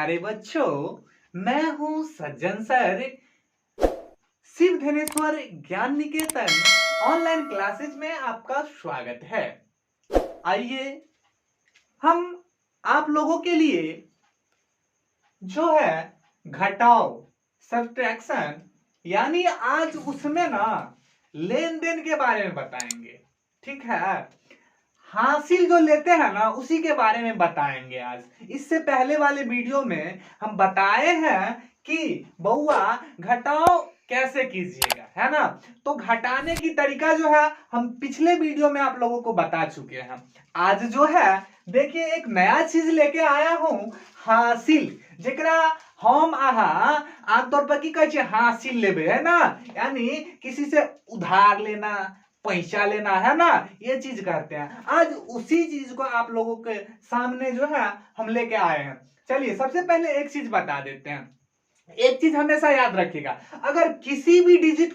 प्यारे बच्चों, मैं हूं सज्जन सर। शिव धनेश्वर ज्ञान निकेतन ऑनलाइन क्लासेज में आपका स्वागत है। आइए हम आप लोगों के लिए जो है घटाओ सब्ट्रैक्शन यानी आज उसमें ना लेन देन के बारे में बताएंगे। ठीक है, हासिल जो लेते हैं ना उसी के बारे में बताएंगे आज। इससे पहले वाले वीडियो में हम बताए हैं कि बउआ घटाओ कैसे कीजिएगा, है ना। तो घटाने की तरीका जो है हम पिछले वीडियो में आप लोगों को बता चुके हैं। आज जो है देखिए एक नया चीज लेके आया हूं, हासिल, जेकरा हम आमतौर पर की कहे हासिल लेबे, है ना, यानी किसी से उधार लेना, पैसा लेना, है ना, ये चीज करते हैं। आज उसी चीज को आप लोगों के सामने जो है हम लेके आए हैं। चलिए सबसे पहले एक चीज बता देते हैं। एक चीज हमेशा याद रखिएगा, अगर किसी भी डिजिट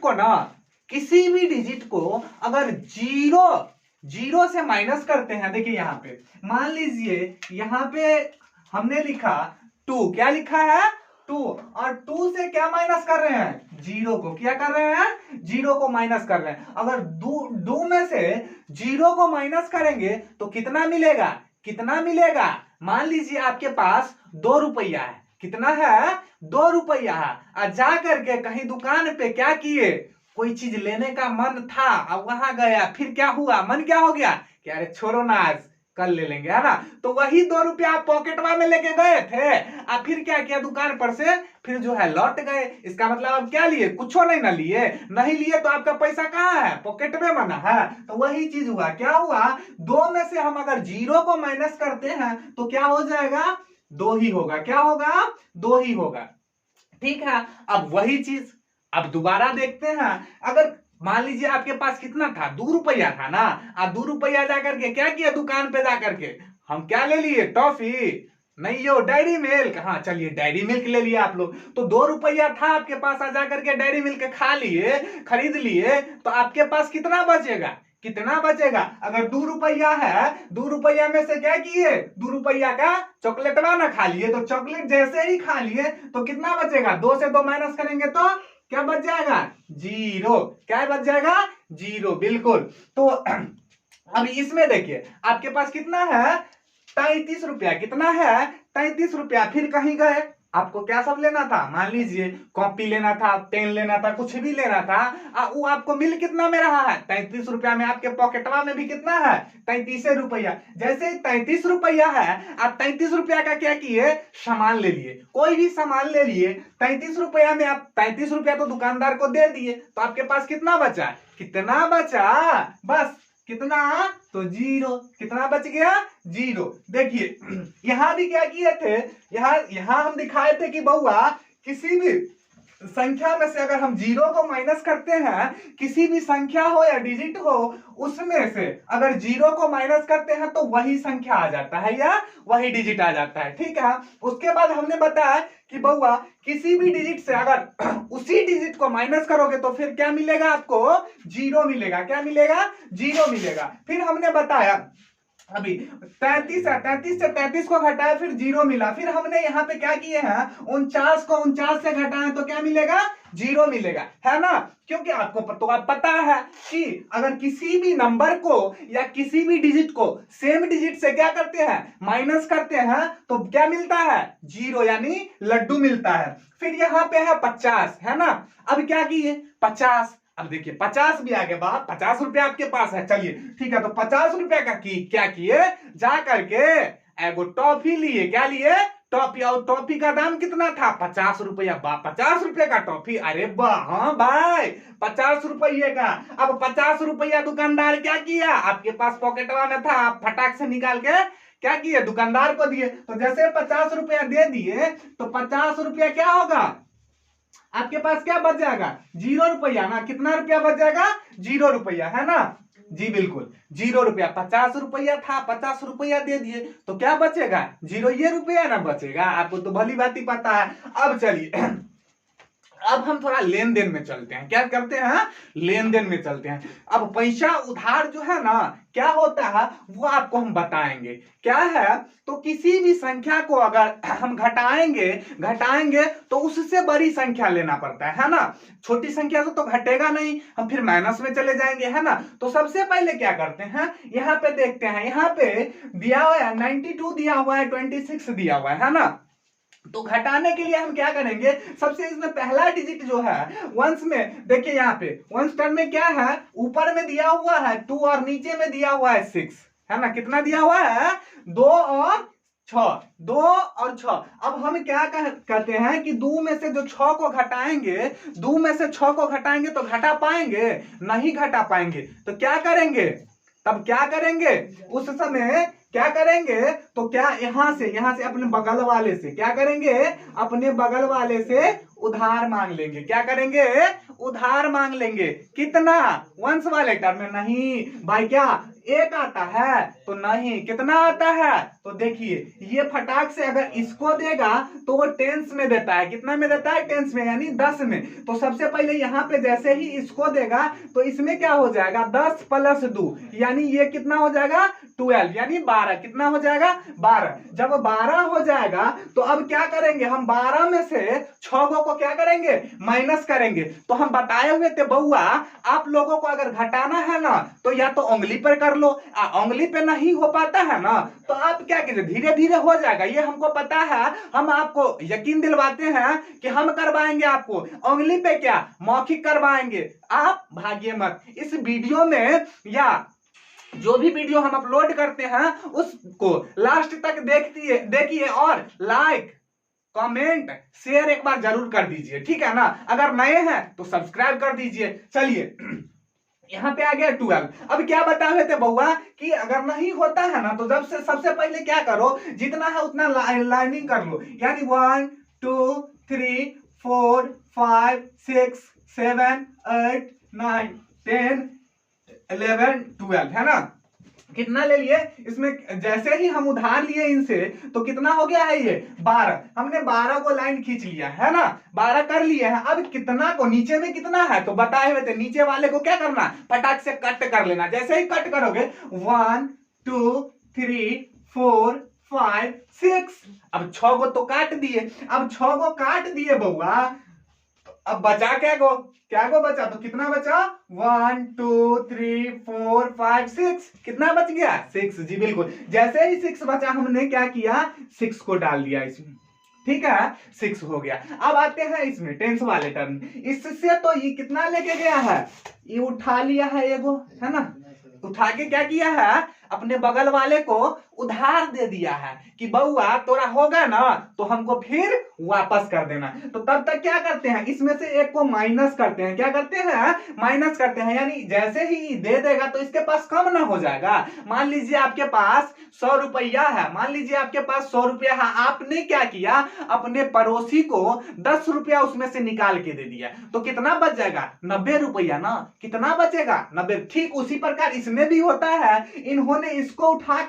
को अगर जीरो जीरो से माइनस करते हैं, देखिए यहां पे मान लीजिए यहां पे हमने लिखा 2, क्या लिखा है 2, और 2 से क्या माइनस कर रहे हैं, जीरो को। क्या कर रहे हैं, जीरो को माइनस कर रहे हैं। अगर दो में से जीरो को माइनस करेंगे तो कितना मिलेगा, कितना मिलेगा। मान लीजिए आपके पास 2 रुपया है, कितना है 2 रुपया है, और जा करके कहीं दुकान पे क्या किए, कोई चीज लेने का मन था, अब वहां गया, फिर क्या हुआ, मन क्या हो गया कि अरे छोड़ो ना आज कल ले लेंगे, है ना। तो वही 2 रुपया आप पॉकेटवा में लेके गए थे, अब फिर क्या किया, दुकान पर से फिर जो है लौट गए। इसका मतलब आप क्या लिए, कुछ नहीं ना लिए, नहीं लिए तो आपका पैसा कहाँ है, पॉकेट में बना है। तो वही चीज हुआ, क्या हुआ, 2 में से हम अगर जीरो को माइनस करते हैं तो क्या हो जाएगा, 2 ही होगा। क्या होगा, 2 ही होगा। ठीक है, अब वही चीज अब दोबारा देखते हैं। अगर मान लीजिए आपके पास कितना था, 2 रुपया था ना, आप 2 रुपया जाकर के क्या किया, दुकान पे जाकर के हम क्या ले लिए, टॉफी नहीं हो, डायरी मिल्क। हाँ चलिए डायरी मिल्क ले लिया आप लोग। तो 2 रुपया था आपके पास, आ जाकर के डायरी मिल्क खा लिए, खरीद लिए, तो आपके पास कितना बचेगा, कितना बचेगा। अगर 2 रुपया है, 2 रुपया में से क्या किए, 2 रुपया का चॉकलेटवा ना खा लिए, तो चॉकलेट जैसे ही खा लिए तो कितना बचेगा, 2 से 2 माइनस करेंगे तो क्या बच जाएगा, जीरो। क्या बच जाएगा, जीरो, बिल्कुल। तो अब इसमें देखिए आपके पास कितना है, 33 रुपया। कितना है, 33 रुपया। फिर कहीं गए, आपको क्या सब लेना था, मान लीजिए कॉपी लेना था, पेन लेना था, कुछ भी लेना था, वो आपको मिल कितना में रहा है, 33 रुपया में। आपके पॉकेटवा में भी कितना है, 33 रुपया। जैसे 33 रुपया है, आप 33 रुपया का क्या किए, सामान ले लिए, कोई भी सामान ले लिए। 33 रुपया में आप 33 रुपया तो दुकानदार को दे दिए, तो आपके पास कितना बचा, कितना बचा, बस कितना, तो जीरो। कितना बच गया, जीरो। देखिए यहां भी क्या किए थे, यहां हम दिखाए थे कि बउआ किसी भी संख्या में से अगर हम जीरो को माइनस करते हैं, किसी भी संख्या हो या डिजिट हो, उसमें से अगर जीरो को माइनस करते हैं तो वही संख्या आ जाता है या वही डिजिट आ जाता है। ठीक है, उसके बाद हमने बताया कि बउआ किसी भी डिजिट से अगर उसी डिजिट को माइनस करोगे तो फिर क्या मिलेगा, आपको जीरो मिलेगा। क्या मिलेगा, जीरो मिलेगा। फिर हमने बताया अभी 33 है, 33 से 33 को घटाया, फिर जीरो मिला। फिर हमने यहाँ पे क्या किए हैं, 49 को 49 से घटाएं तो क्या मिलेगा, जीरो मिलेगा, है ना। क्योंकि आपको तो आप पता है कि अगर किसी भी नंबर को या किसी भी डिजिट को सेम डिजिट से क्या करते हैं, माइनस करते हैं, तो क्या मिलता है, जीरो, यानी लड्डू मिलता है। फिर यहाँ पे है 50, है ना। अब क्या किए, 50, अब देखिए 50 भी आगे बात, 50 रुपया आपके पास है, चलिए ठीक है। तो 50 रुपया का क्या किए, जा करके एगो टॉफी लिए। क्या लिए, टॉफी। और टॉफी का दाम कितना था, 50 रुपया। 50 रुपये का टॉफी, अरे वाह, हाँ भाई 50 रुपये का। अब 50 रुपया दुकानदार क्या किया, आपके पास पॉकेटवा में था, आप फटाक से निकाल के क्या किए, दुकानदार को दिए। तो जैसे 50 रुपया दे दिए तो 50 रुपया क्या होगा, आपके पास क्या बच जाएगा, जीरो रुपया ना। कितना रुपया बच जाएगा, जीरो रुपया, है ना। जी बिल्कुल, जीरो रुपया। 50 रुपया था, 50 रुपया दे दिए तो क्या बचेगा, जीरो ये रुपया ना बचेगा। आपको तो भली बात ही पता है। अब चलिए अब हम थोड़ा लेन देन में चलते हैं। क्या करते हैं? लेन देन में चलते हैं। अब पैसा उधार जो है ना, क्या होता है वो आपको हम बताएंगे। क्या है? तो किसी भी संख्या को अगर हम घटाएंगे घटाएंगे तो उससे बड़ी संख्या लेना पड़ता है ना। छोटी संख्या से तो घटेगा नहीं, हम फिर माइनस में चले जाएंगे, है ना। तो सबसे पहले क्या करते हैं, यहाँ पे देखते हैं, यहाँ पे दिया हुआ है 92 दिया हुआ है, 26 दिया हुआ है ना। तो घटाने के लिए हम क्या करेंगे, सबसे इसमें पहला डिजिट जो है वंस में, देखिए यहाँ पे वंस टर्म में क्या है, ऊपर में दिया हुआ है 2 और नीचे में दिया हुआ है 6, है ना। कितना दिया हुआ है? 2 और 6, 2 और 6। अब हम क्या कहते हैं कि 2 में से जो 6 को घटाएंगे, 2 में से 6 को घटाएंगे तो घटा पाएंगे? नहीं घटा पाएंगे। तो क्या करेंगे, तब क्या करेंगे उस समय, क्या करेंगे, तो क्या यहां से अपने बगल वाले से क्या करेंगे, अपने बगल वाले से उधार मांग लेंगे। क्या करेंगे? उधार मांग लेंगे। कितना? वंश वाले टर्म में नहीं भाई, क्या एक आता है? तो नहीं। कितना आता है? तो देखिए ये फटाक से अगर इसको देगा तो वो टेंस में देता है। कितना में देता है? टेंस में, यानी 10 में। तो सबसे पहले यहाँ पे जैसे ही इसको देगा तो इसमें क्या हो जाएगा, 10 प्लस 2, यानी ये कितना हो जाएगा, 12, यानी 12। कितना हो जाएगा? 12। जब 12 हो जाएगा तो अब क्या करेंगे, हम 12 में से 6 को क्या करेंगे, माइनस करेंगे। तो हम बताए हुए थे बउआ, आप लोगों को अगर घटाना है ना तो या तो उंगली पर कर लो, उंगली पे नहीं हो पाता है ना तो आप क्या कीजिए, धीरे धीरे हो जाएगा, ये हमको पता है। हम आपको यकीन दिलवाते हैं कि हम करवाएंगे आपको उंगली पे, क्या मौखिक करवाएंगे। आप भागिए मत। इस वीडियो में या जो भी वीडियो हम अपलोड करते हैं उसको लास्ट तक देखिए और लाइक कमेंट शेयर एक बार जरूर कर दीजिए, ठीक है ना। अगर नए हैं तो सब्सक्राइब कर दीजिए। चलिए यहाँ पे आ गया 12। अब क्या बता हुए थे बउआ कि अगर नहीं होता है ना तो जब से सबसे पहले क्या करो, जितना है उतना लाइनिंग कर लो, यानी 1 2 3 4 5 6 7 8 9 10 11 12, है ना। कितना ले लिए इसमें, जैसे ही हम उधार लिए इनसे तो कितना हो गया है, ये 12। हमने 12 को लाइन खींच लिया है ना, 12 कर लिए हैं। अब कितना को, नीचे में कितना है तो बताए हुए थे, नीचे वाले को क्या करना, फटाक से कट कर लेना। जैसे ही कट करोगे 1 2 3 4 5 6, अब 6 को तो काट दिए। अब 6 को काट दिए बउआ, अब बचा क्या को बचा, तो कितना बचा, 1 2 3 4 5 6, कितना बच गया, 6। जी बिल्कुल, जैसे ही 6 बचा हमने क्या किया, 6 को डाल दिया इसमें, ठीक है, 6 हो गया। अब आते हैं इसमें टेंस वाले टर्म। इससे तो ये कितना लेके गया है, ये उठा लिया है एगो, है ना, उठा के क्या किया है, अपने बगल वाले को उधार दे दिया है कि बउआ तोरा होगा ना तो हमको फिर वापस कर देना। तो तब तक क्या करते हैं, इसमें से एक को माइनस करते हैं। क्या करते हैं, माइनस करते हैं, यानी जैसे ही दे देगा तो इसके पास कम ना हो जाएगा। मान लीजिए आपके पास 100 रुपया है, मान लीजिए आपके पास 100 रुपया है, आपने क्या किया, अपने पड़ोसी को 10 रुपया उसमें से निकाल के दे दिया, तो कितना बच जाएगा, 90 रुपया ना। कितना बचेगा, 90। ठीक उसी प्रकार इसमें भी होता है, इन्होंने इसको उठा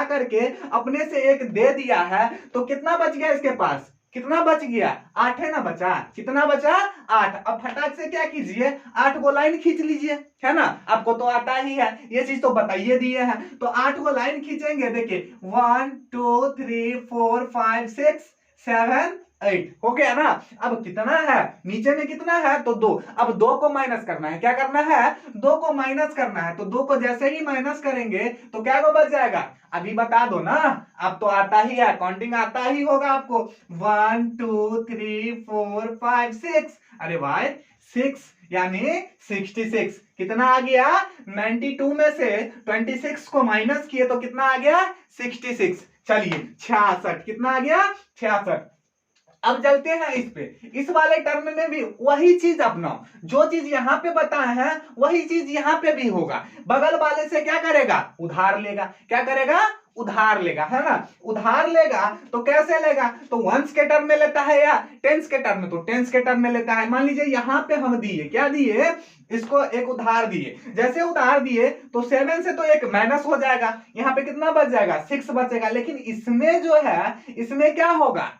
करके अपने से एक दे दिया है, तो कितना बच गया इसके पास, कितना बच गया, 8 है ना बचा, कितना बचा, 8। अब फटाक से क्या कीजिए, 8 को लाइन खींच लीजिए, है ना, आपको तो आता ही है, ये चीज तो बताइए दिए हैं। तो 8 को लाइन खींचेंगे, देखिए 1 2 3 4 5 6 7 8 हो गया ना। अब कितना है, नीचे में कितना है, तो 2। अब 2 को माइनस करना है, क्या करना है, 2 को माइनस करना है। तो 2 को जैसे ही माइनस करेंगे तो क्या को बच जाएगा, अभी बता दो ना, अब तो आता ही है, काउंटिंग आता ही होगा आपको, 1 2 3 4 5 6, अरे भाई 6 यानी 66। कितना आ गया, 92 में से 26 को माइनस किए तो कितना आ गया, 66। चलिए 66, कितना आ गया, 66। अब चलते हैं इस पे, इस वाले टर्म में भी वही चीज अपनाओ, जो चीज यहां पे बताए हैं वही चीज यहां पे भी होगा। बगल वाले से क्या करेगा, उधार लेगा। क्या करेगा, उधार लेगा, है ना। उधार लेगा तो कैसे लेगा, तो वंस के टर्म में लेता है या टेंस के टर्म में, तो टेंस के टर्म में लेता है। मान लीजिए यहां पे हम दिए, क्या दिए, इसको एक उधार दिए। जैसे उधार दिए तो 7 से तो एक माइनस हो जाएगा, यहाँ पे कितना बच जाएगा, 6 बचेगा। लेकिन इसमें जो है, इसमें क्या होगा,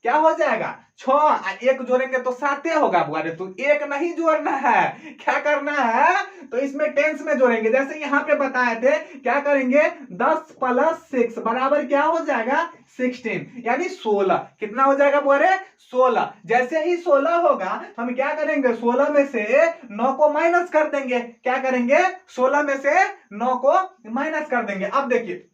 क्या हो जाएगा 6, एक जोड़ेंगे तो 7 होगा बुआ रे। तो एक नहीं जोड़ना है, क्या करना है, तो इसमें टेंस में जोड़ेंगे। जैसे यहाँ पे बताए थे, क्या करेंगे 10 + 6 बराबर क्या हो जाएगा 16, यानी 16। कितना हो जाएगा बुआ रे 16। जैसे ही 16 होगा हम क्या करेंगे 16 में से 9 को माइनस कर देंगे। क्या करेंगे 16 में से 9 को माइनस कर देंगे। अब देखिए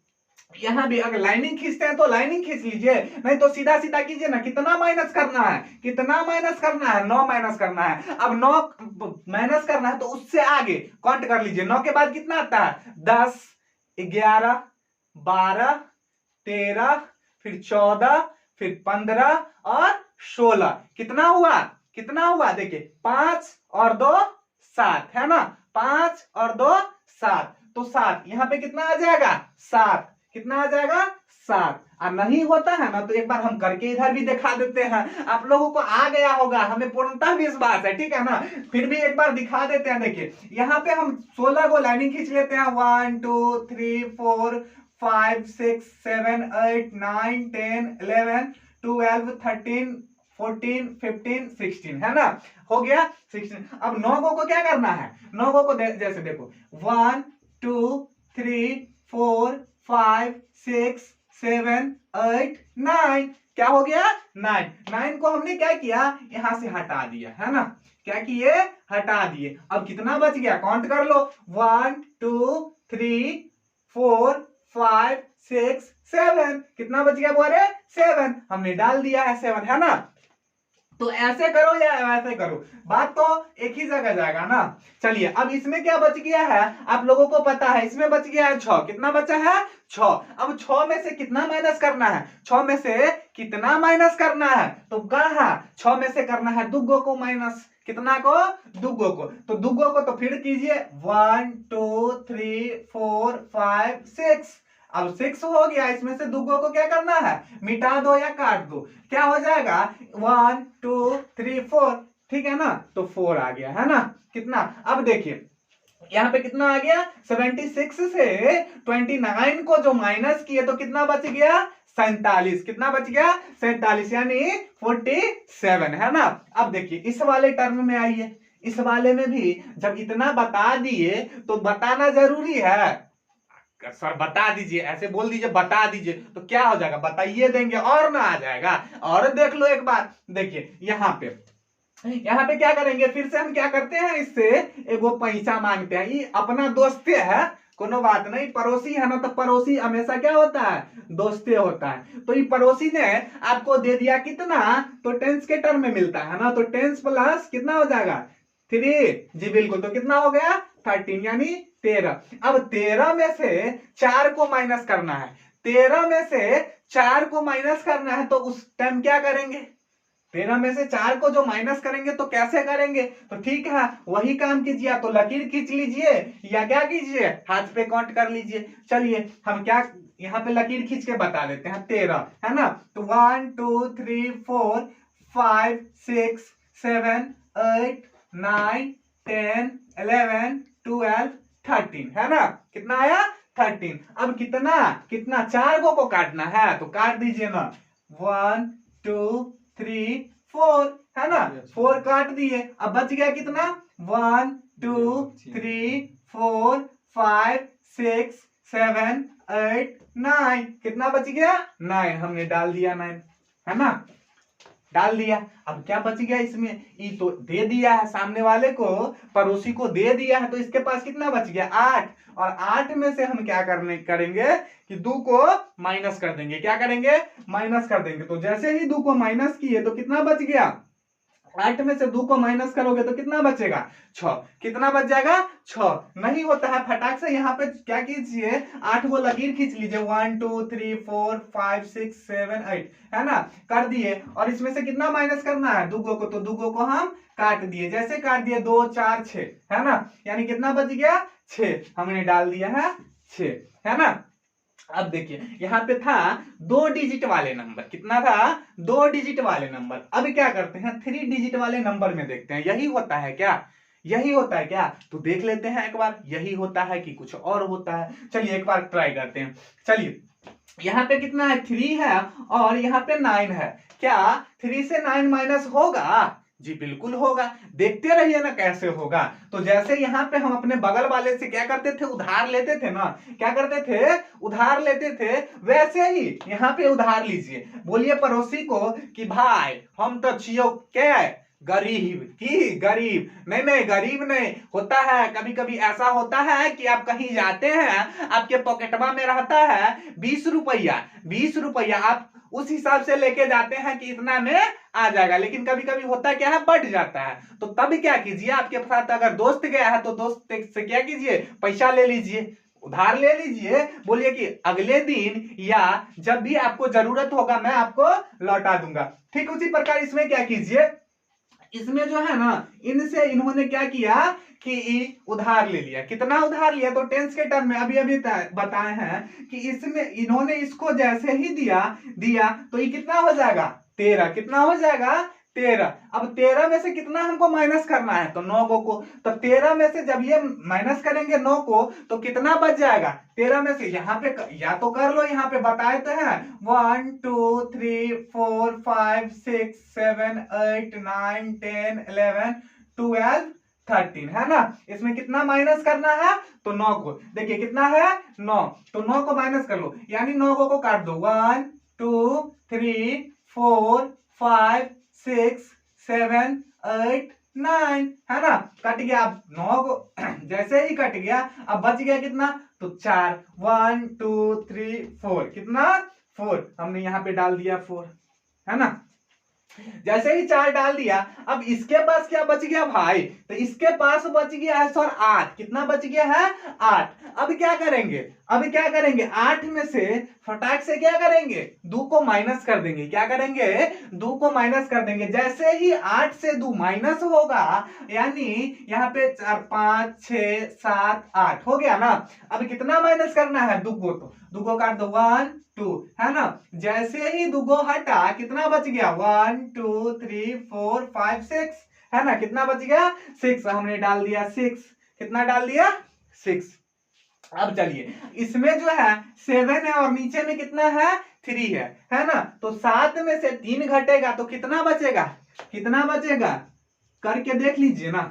यहां भी अगर लाइनिंग खींचते हैं तो लाइनिंग खींच लीजिए, नहीं तो सीधा सीधा कीजिए ना। कितना माइनस करना है, कितना माइनस करना है 9 माइनस करना है। अब 9 माइनस करना है तो उससे आगे काउंट कर लीजिए। 9 के बाद कितना आता है 10, 11, 12, 13, फिर 14, फिर 15 और 16। कितना हुआ, कितना हुआ देखिए 5 और 2 7 है ना, 5 और 2 7, तो 7 यहां पे कितना आ जाएगा 7। कितना आ जाएगा 7। और नहीं होता है ना तो एक बार हम करके इधर भी दिखा देते हैं, आप लोगों को आ गया होगा, हमें पूर्णतः विश्वास है, ठीक है ना। फिर भी एक बार दिखा देते हैं। देखिए यहाँ पे हम 16 को लाइनिंग खींच लेते हैं, 1 2 3 4 5 6 7 8 9 10 11 12 13 14 15 16 है ना, हो गया 16। अब 9 को क्या करना है, 9 को जैसे देखो 1 2 3 4 5 6 7 8 9, क्या हो गया 9। 9 को हमने क्या किया यहां से हटा दिया है ना, क्या किए हटा दिए। अब कितना बच गया काउंट कर लो 1 2 3 4 5 6 7, कितना बच गया बोले 7, हमने डाल दिया है 7 है ना। तो ऐसे करो या ऐसे करो, बात तो एक ही जगह जाएगा ना। चलिए अब इसमें क्या बच गया है आप लोगों को पता है, इसमें बच गया है 6। कितना बचा है 6। अब 6 में से कितना माइनस करना है, 6 में से कितना माइनस करना है, तो कहा 6 में से करना है दुगो को माइनस, कितना को दुगो को। तो दुगो को तो फिर कीजिए 1 2 3 4 5 6। अब 6 हो गया, इसमें से दुगो को क्या करना है मिटा दो या काट दो, क्या हो जाएगा 1 2 3 4, ठीक है ना। तो 4 आ गया है ना। कितना अब देखिए यहाँ पे कितना आ गया 76 से 29 को जो माइनस किए तो कितना बच गया 47। कितना बच गया 47 यानी 47 है ना। अब देखिए इस वाले टर्म में आइए, इस वाले में भी जब इतना बता दिए तो बताना जरूरी है। सर बता दीजिए, ऐसे बोल दीजिए बता दीजिए तो क्या हो जाएगा बताइए देंगे और ना आ जाएगा। और देख लो एक बार, देखिए यहाँ पे क्या करेंगे, फिर से हम क्या करते हैं इससे एगो पैसा मांगते हैं। ये अपना दोस्ते है, कोनो बात नहीं, पड़ोसी है ना, तो पड़ोसी हमेशा क्या होता है दोस्ते होता है। तो ये पड़ोसी ने आपको दे दिया कितना, तो टेंस के टर्म में मिलता है ना, तो टेंस प्लस कितना हो जाएगा 3, जी बिल्कुल। तो कितना हो गया 13 यानी 13। अब 13 में से 4 को माइनस करना है, 13 में से 4 को माइनस करना है तो उस टाइम क्या करेंगे, 13 में से 4 को जो माइनस करेंगे तो कैसे करेंगे, तो ठीक है वही काम कीजिए, या तो लकीर खींच लीजिए या क्या कीजिए हाथ पे काउंट कर लीजिए। चलिए हम क्या यहाँ पे लकीर खींच के बता देते हैं 13 है ना। तो 1 2 3 4 5 6 7 8 9 10 11 12 13 है ना। कितना आया 13। अब कितना कितना 4 को काटना है तो काट दीजिए ना, 1 2 3 4 है ना, 4 काट दिए। अब बच गया कितना 1 2 3 4 5 6 7 8 9, कितना बच गया 9, हमने डाल दिया 9 है ना, डाल दिया। अब क्या बच गया इसमें, ये तो दे दिया है सामने वाले को, पड़ोसी को दे दिया है, तो इसके पास कितना बच गया 8। और 8 में से हम क्या करेंगे कि 2 को माइनस कर देंगे, क्या करेंगे माइनस कर देंगे। तो जैसे ही 2 को माइनस किए तो कितना बच गया, 8 में से 2 को माइनस करोगे तो कितना बचेगा 6। कितना बच जाएगा 6। नहीं होता है फटाक से यहाँ पे क्या कीजिए 8 को लकीर खींच लीजिए, 1 2 3 4 5 6 7 8 है ना, कर दिए। और इसमें से कितना माइनस करना है 2 को, तो 2 को हम काट दिए, जैसे काट दिए 2 4 6 है ना, यानी कितना बच गया 6, हमने डाल दिया है 6 है ना। अब देखिए यहाँ पे था 2 डिजिट वाले नंबर, कितना था 2 डिजिट वाले नंबर। अब क्या करते हैं 3 डिजिट वाले नंबर में देखते हैं, यही होता है क्या, यही होता है क्या? तो देख लेते हैं एक बार, यही होता है कि कुछ और होता है। चलिए एक बार ट्राई करते हैं। चलिए यहाँ पे कितना है? 3 है और यहाँ पे 9 है। क्या 3 से 9 माइनस होगा? जी बिल्कुल होगा। देखते रहिए ना कैसे होगा। तो जैसे यहाँ पे हम अपने बगल वाले से क्या करते थे? उधार लेते थे ना। क्या करते थे? उधार लेते थे। वैसे ही यहाँ पे उधार लीजिए। बोलिए पड़ोसी को कि भाई हम तो छियो क्या गरीब की गरीब नहीं नहीं गरीब नहीं होता है। कभी कभी ऐसा होता है कि आप कहीं जाते हैं, आपके पॉकेटवा में रहता है 20 रुपया। 20 रुपया आप उस हिसाब से लेके जाते हैं कि इतना में आ जाएगा, लेकिन कभी कभी होता क्या है? बढ़ जाता है। तो तब क्या कीजिए? आपके साथ अगर दोस्त गया है तो दोस्त से क्या कीजिए? पैसा ले लीजिए, उधार ले लीजिए। बोलिए कि अगले दिन या जब भी आपको जरूरत होगा मैं आपको लौटा दूंगा। ठीक उसी प्रकार इसमें क्या कीजिए? इसमें जो है ना, इनसे इन्होंने क्या किया कि उधार ले लिया। कितना उधार लिया? तो टेंस के टर्म में अभी अभी बताए हैं कि इसमें इन्होंने इसको जैसे ही दिया दिया तो ये कितना हो जाएगा? 13। कितना हो जाएगा? 13। अब 13 में से कितना हमको माइनस करना है? तो 9 को। तो 13 में से जब ये माइनस करेंगे 9 को तो कितना बच जाएगा? 13 में से यहाँ पे या तो कर लो, यहाँ पे बताए तो हैं 1 2 3 4 5 6 7 8 9 10 11 12 13 है ना। इसमें कितना माइनस करना है? तो 9 को। देखिए कितना है? 9। तो 9 को माइनस कर लो, यानी 9 को काट दो। 1 2 3 4 5 6 7 8 9 है ना। कट गया। अब 9 को जैसे ही कट गया अब बच गया कितना? तो 4। 1 2 3 4 कितना? 4। हमने यहाँ पे डाल दिया 4 है ना। जैसे ही 4 डाल दिया अब इसके पास क्या बच गया भाई? तो इसके पास बच गया है सर 8। कितना बच गया है? 8। अब क्या करेंगे? अब क्या करेंगे? 8 में से फटाक से क्या करेंगे? 2 को माइनस कर देंगे। क्या करेंगे? 2 को माइनस कर देंगे। जैसे ही 8 से 2 माइनस होगा, यानी यहाँ पे 4 5 6 7 8 हो गया ना। अब कितना माइनस करना है? 2 को। तो 2 को काट दो। 1 2 है ना। जैसे ही 2 को हटा कितना बच गया? 1 2 3 4 5 6 है ना। कितना बच गया? 6। हमने डाल दिया 6। कितना डाल दिया? 6। अब चलिए इसमें जो है 7 है और नीचे में कितना है? 3 है ना। तो 7 में से 3 घटेगा तो कितना बचेगा? कितना बचेगा? करके देख लीजिए ना।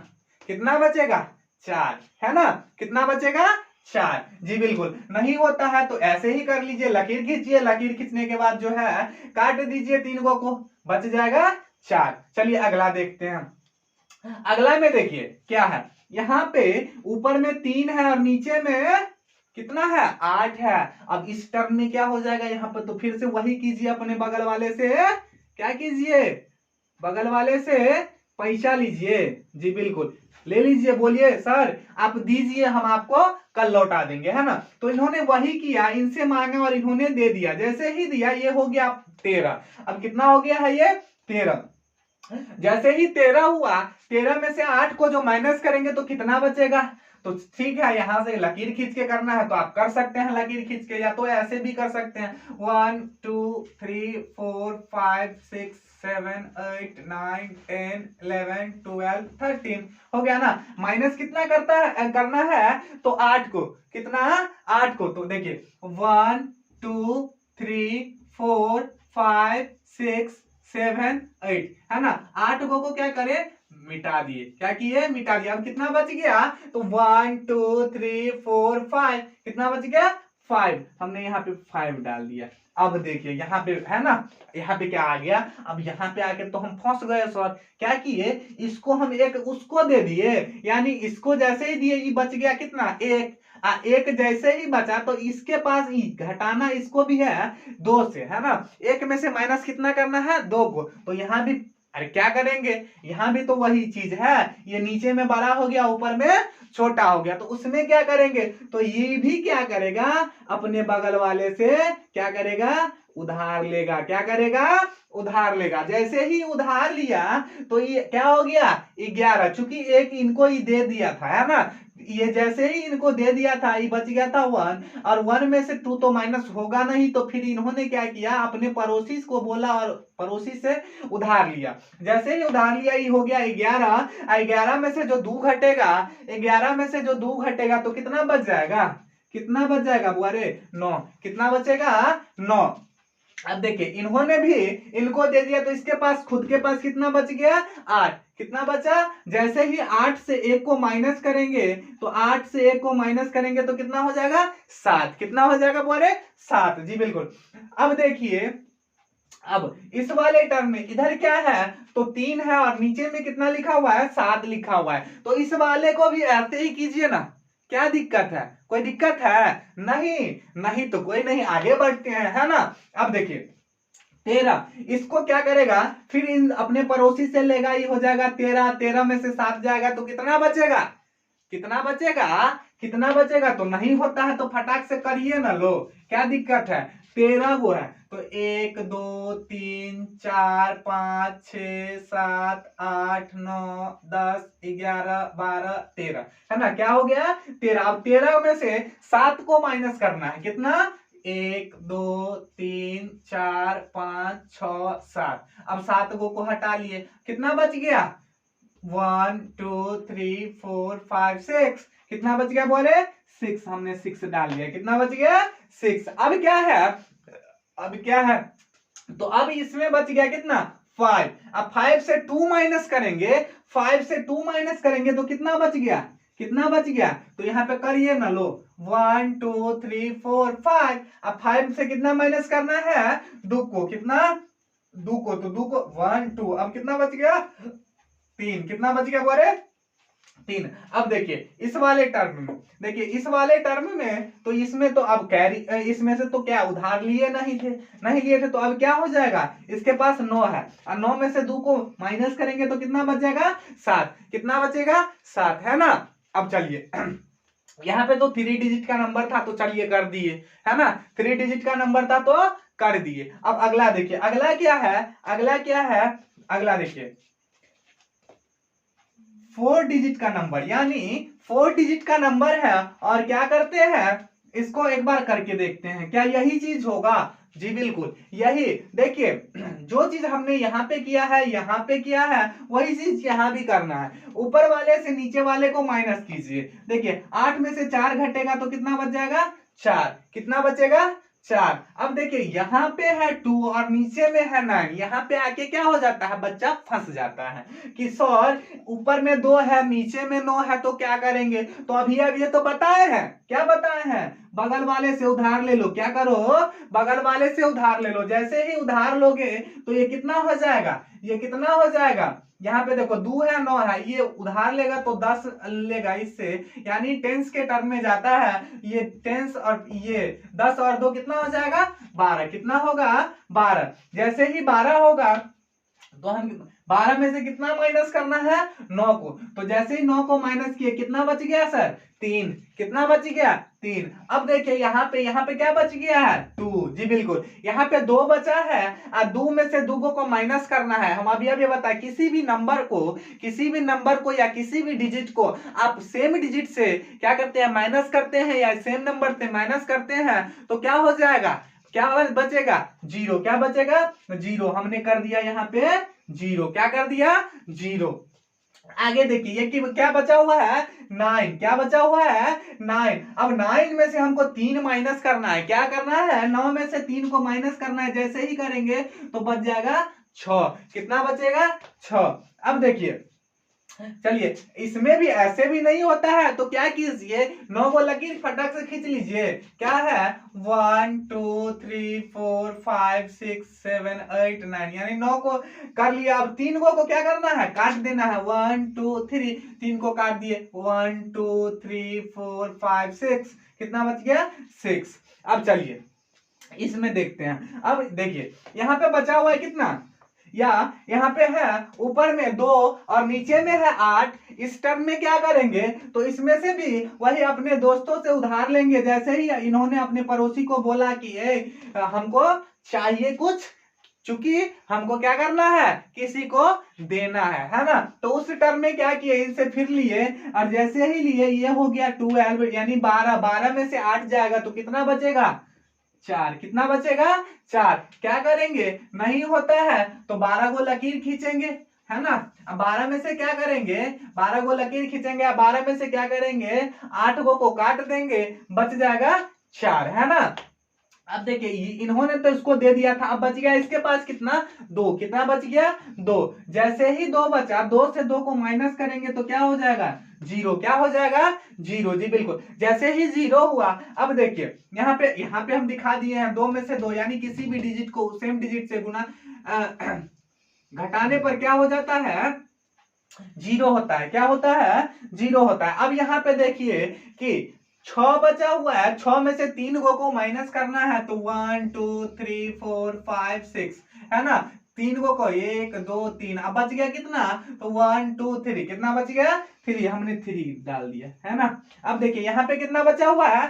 कितना बचेगा? 4 है ना। कितना बचेगा? 4। जी बिल्कुल। नहीं होता है तो ऐसे ही कर लीजिए, लकीर खींचिए। लकीर खींचने के बाद जो है काट दीजिए 3 को, बच जाएगा 4। चलिए अगला देखते हैं। अगला में देखिए क्या है। यहाँ पे ऊपर में 3 है और नीचे में कितना है? 8 है। अब इस टर्म में क्या हो जाएगा यहाँ पर? तो फिर से वही कीजिए, अपने बगल वाले से क्या कीजिए? बगल वाले से पैसा लीजिए। जी बिल्कुल, ले लीजिए। बोलिए सर आप दीजिए, हम आपको कल लौटा देंगे है ना। तो इन्होंने वही किया, इनसे मांगा और इन्होंने दे दिया। जैसे ही दिया ये हो गया 13। अब कितना हो गया है? ये 13। जैसे ही 13 हुआ, 13 में से 8 को जो माइनस करेंगे तो कितना बचेगा? तो ठीक है, यहां से लकीर खींच के करना है तो आप कर सकते हैं लकीर खींच के, या तो ऐसे भी कर सकते हैं। 1 2 3 4 5 6 7 8 9 10 11 12 13 हो गया ना। माइनस कितना करना है? तो 8 को। कितना? 8 को। तो देखिए 1 2 3 4 5 6 7 8 है ना। 8 को क्या करे? मिटा दिए। क्या किए? मिटा दिया। अब कितना बच गया? तो 1 2 3 4 5 कितना बच गया? 5। हमने यहाँ पे 5 डाल दिया। अब देखिए यहाँ पे है ना, यहाँ पे क्या आ गया? अब यहाँ पे आके तो हम फंस गए सर। क्या किए? इसको हम एक उसको दे दिए, यानी इसको जैसे ही दिए ये बच गया कितना? 1। एक जैसे ही बचा तो इसके पास घटाना इसको भी है 2 से है ना। 1 में से माइनस कितना करना है? 2 को। तो यहाँ भी अरे क्या करेंगे? यहाँ भी तो वही चीज है, ये नीचे में बड़ा हो गया ऊपर में छोटा हो गया, तो उसमें क्या करेंगे? तो ये भी क्या करेगा? अपने बगल वाले से क्या करेगा? उधार लेगा। क्या करेगा? उधार लेगा। जैसे ही उधार लिया तो ये क्या हो गया? 11, चूंकि एक इनको ही दे दिया था है ना। ये जैसे ही इनको दे दिया था, ये बच गया था 1, और 1 में से 2 तो माइनस होगा नहीं, तो फिर इन्होंने क्या किया, अपने पड़ोसी को बोला और पड़ोसी से उधार लिया। जैसे ही उधार लिया, ये हो गया 11, 11 में से जो 2 घटेगा, 11 में से जो 2 घटेगा तो कितना बच जाएगा, कितना बच जाएगा बुआरे, 9। कितना बचेगा, 9। अब देखिए इन्होंने भी इनको दे दिया, तो इसके पास खुद के पास कितना बच गया, 8। कितना बचा, जैसे ही 8 से 1 को माइनस करेंगे, तो 8 से 1 को माइनस करेंगे तो कितना हो जाएगा, 7। कितना हो जाएगा बोले, 7। जी बिल्कुल। अब देखिए, अब इस वाले टर्म में इधर क्या है, तो 3 है और नीचे में कितना लिखा हुआ है, 7 लिखा हुआ है। तो इस वाले को भी ऐसे ही कीजिए ना, क्या दिक्कत है, कोई दिक्कत है, नहीं नहीं तो कोई नहीं, आगे बढ़ते हैं, है ना। अब देखिए 13, इसको क्या करेगा, फिर इन अपने पड़ोसी से लेगा, ये हो जाएगा 13, 13 में से 7 जाएगा तो कितना बचेगा, कितना बचेगा, कितना बचेगा, तो नहीं होता है तो फटाक से करिए ना लो, क्या दिक्कत है, 13 गो है, तो 1 2 3 4 5 6 7 8 9 10 11 12 13, है ना, क्या हो गया, 13। अब 13 में से 7 को माइनस करना है, कितना, 1 2 3 4 5 6 7। अब 7 को हटा लिए, कितना बच गया, 1 2 3 4 5 6। कितना बच गया बोले, 6। हमने 6 डाल दिया, कितना बच गया, 6। अब क्या है, अब क्या है, तो अब इसमें बच गया कितना, 5। अब 5 से 2 माइनस करेंगे, 5 से 2 माइनस करेंगे तो कितना बच गया, कितना बच गया, तो यहाँ पे करिए ना लो, 1 2 3 4 5। अब 5 से कितना माइनस करना है, 2 को, कितना, 2 को, तो 2 को 1 2। अब कितना बच गया, 3। कितना बच गया बोले, 3। अब देखिए इस वाले टर्म में, देखिए इस वाले टर्म में, तो इसमें तो अब कैरी, इसमें से तो क्या उधार लिए नहीं थे, नहीं लिए थे, तो अब क्या हो जाएगा, इसके पास 9 है, और 9 में से 2 को माइनस करेंगे तो कितना बच जाएगा, 7। कितना बचेगा, 7, है ना। अब चलिए यहाँ पे तो 3 डिजिट का नंबर था, तो चलिए कर दिए, है ना, 3 डिजिट का नंबर था तो कर दिए। अब अगला देखिए, अगला क्या है, अगला क्या है, अगला देखिए 4 डिजिट का नंबर, यानी 4 डिजिट का नंबर है, और क्या करते हैं, इसको एक बार करके देखते हैं, क्या यही चीज होगा, जी बिल्कुल यही। देखिए जो चीज हमने यहाँ पे किया है, यहाँ पे किया है, वही चीज यहाँ भी करना है। ऊपर वाले से नीचे वाले को माइनस कीजिए, देखिए 8 में से 4 घटेगा तो कितना बच जाएगा, 4। कितना बचेगा, 4। अब देखिए यहाँ पे है 2 और नीचे में है 9, यहाँ पे आके क्या हो जाता है, बच्चा फंस जाता है कि सर ऊपर में 2 है नीचे में 9 है, तो क्या करेंगे, तो अभी अब ये तो बताए हैं, क्या बताए हैं, बगल वाले से उधार ले लो, क्या करो, बगल वाले से उधार ले लो। जैसे ही उधार लोगे तो ये कितना हो जाएगा, ये कितना हो जाएगा, यहाँ पे देखो 2 है 9 है, ये उधार लेगा तो 10 लेगा इससे, यानी टेंस के टर्म में जाता है, ये टेंस और ये 10 और 2 कितना हो जाएगा, 12। कितना होगा, 12। जैसे ही 12 होगा तो हम 12 में से कितना माइनस करना है, 9 को, तो जैसे ही 9 को माइनस किए कितना बच गया सर, 3। कितना बच गया, 3। अब देखिए यहाँ पे क्या बच गया है, 2। जी बिल्कुल, यहाँ पे 2 बचा है, और 2 में से 2 को माइनस करना है। हम अभी अभी बताए किसी भी नंबर को या किसी भी डिजिट को आप सेम डिजिट से क्या करते हैं, माइनस करते हैं, या सेम नंबर से माइनस करते हैं, तो क्या हो जाएगा, क्या बचेगा, 0। क्या बचेगा, 0। हमने कर दिया यहाँ पे 0, क्या कर दिया, 0। आगे देखिए ये क्या बचा हुआ है, 9। क्या बचा हुआ है, 9। अब 9 में से हमको 3 माइनस करना है, क्या करना है, 9 में से 3 को माइनस करना है। जैसे ही करेंगे तो बच जाएगा 6। कितना बचेगा, 6। अब देखिए चलिए इसमें भी ऐसे भी नहीं होता है, तो क्या कीजिए, 9 को लकीर फटक से खींच लीजिए, क्या है, 1 2 3 4 5 6 7 8 9, यानी 9 को कर लिया। अब 3 को क्या करना है, काट देना है, 1 2 3, 3 को काट दिए, 1 2 3 4 5 6। कितना बच गया, 6। अब चलिए इसमें देखते हैं। अब देखिए यहाँ पे बचा हुआ है कितना, या यहाँ पे है ऊपर में 2 और नीचे में है 8। इस टर्म में क्या करेंगे, तो इसमें से भी वही अपने दोस्तों से उधार लेंगे। जैसे ही इन्होंने अपने पड़ोसी को बोला कि हमको चाहिए कुछ चूंकि हमको क्या करना है, किसी को देना है ना। तो उस टर्म में क्या किए, इनसे फिर लिए और जैसे ही लिए ये हो गया 12 यानी 12, 12 में से 8 जाएगा तो कितना बचेगा, 4। कितना बचेगा, 4। क्या करेंगे, नहीं होता है तो 12 को लकीर खींचेंगे, है ना। अब 12 में से क्या करेंगे, 12 को लकीर खींचेंगे, अब 12 में से क्या करेंगे, 8 को काट देंगे, बच जाएगा 4, है ना। अब देखिए इन्होंने तो इसको दे दिया था, अब बच गया इसके पास कितना, 2। कितना बच गया, 2। जैसे ही 2 बचा, 2 से 2 को माइनस करेंगे तो क्या हो जाएगा, 0। क्या हो जाएगा, 0। जी बिल्कुल, जैसे ही 0 हुआ, अब देखिए यहाँ पे हम दिखा दिए हैं 2 में से 2 यानी किसी भी डिजिट को सेम डिजिट से गुना घटाने पर क्या हो जाता है, 0 होता है। क्या होता है, 0 होता है। अब यहाँ पे देखिए कि 6 बचा हुआ है, 6 में से 3 को माइनस करना है तो 1 2 3 4 5 6, है ना। 3 को 1 2 3, अब बच गया कितना, तो 1 2 3, कितना बच गया, 3। हमने 3 डाल दिया, है ना। अब देखिए यहाँ पे कितना बचा हुआ है,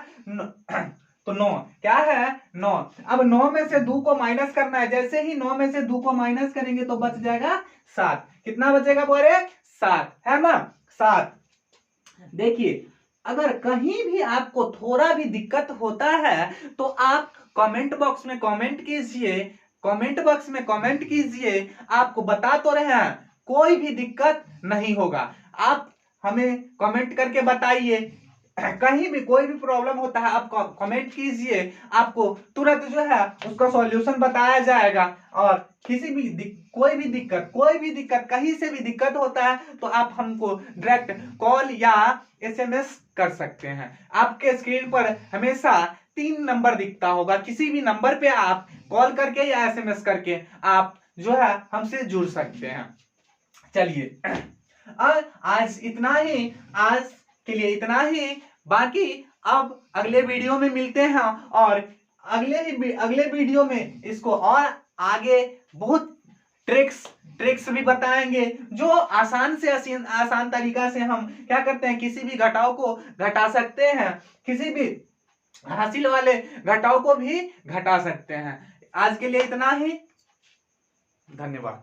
तो 9। क्या है, 9। अब 9 में से 2 को माइनस करना है, जैसे ही 9 में से 2 को माइनस करेंगे तो बच जाएगा 7। कितना बचेगा बोले, 7, है ना, 7। देखिए अगर कहीं भी आपको थोड़ा भी दिक्कत होता है तो आप कमेंट बॉक्स में कमेंट कीजिए, कमेंट बॉक्स में कमेंट कीजिए। आपको बता तो रहे हैं, कोई भी दिक्कत नहीं होगा। आप हमें कमेंट करके बताइए, कहीं भी कोई भी प्रॉब्लम होता है आप कमेंट कीजिए, आपको तुरंत जो है उसका सॉल्यूशन बताया जाएगा। और किसी भी कोई भी दिक्कत कहीं से भी दिक्कत होता है तो आप हमको डायरेक्ट कॉल या एसएमएस कर सकते हैं। आपके स्क्रीन पर हमेशा 3 नंबर दिखता होगा, किसी भी नंबर पे आप कॉल करके या एसएमएस करके आप जो है हमसे जुड़ सकते हैं। चलिए आज इतना ही, आज के लिए इतना ही। बाकी अब अगले वीडियो में मिलते हैं और अगले वीडियो में इसको और आगे बहुत ट्रिक्स भी बताएंगे, जो आसान से आसान तरीका से हम क्या करते हैं, किसी भी घटाव को घटा सकते हैं, किसी भी हासिल वाले घटाव को भी घटा सकते हैं। आज के लिए इतना ही, धन्यवाद।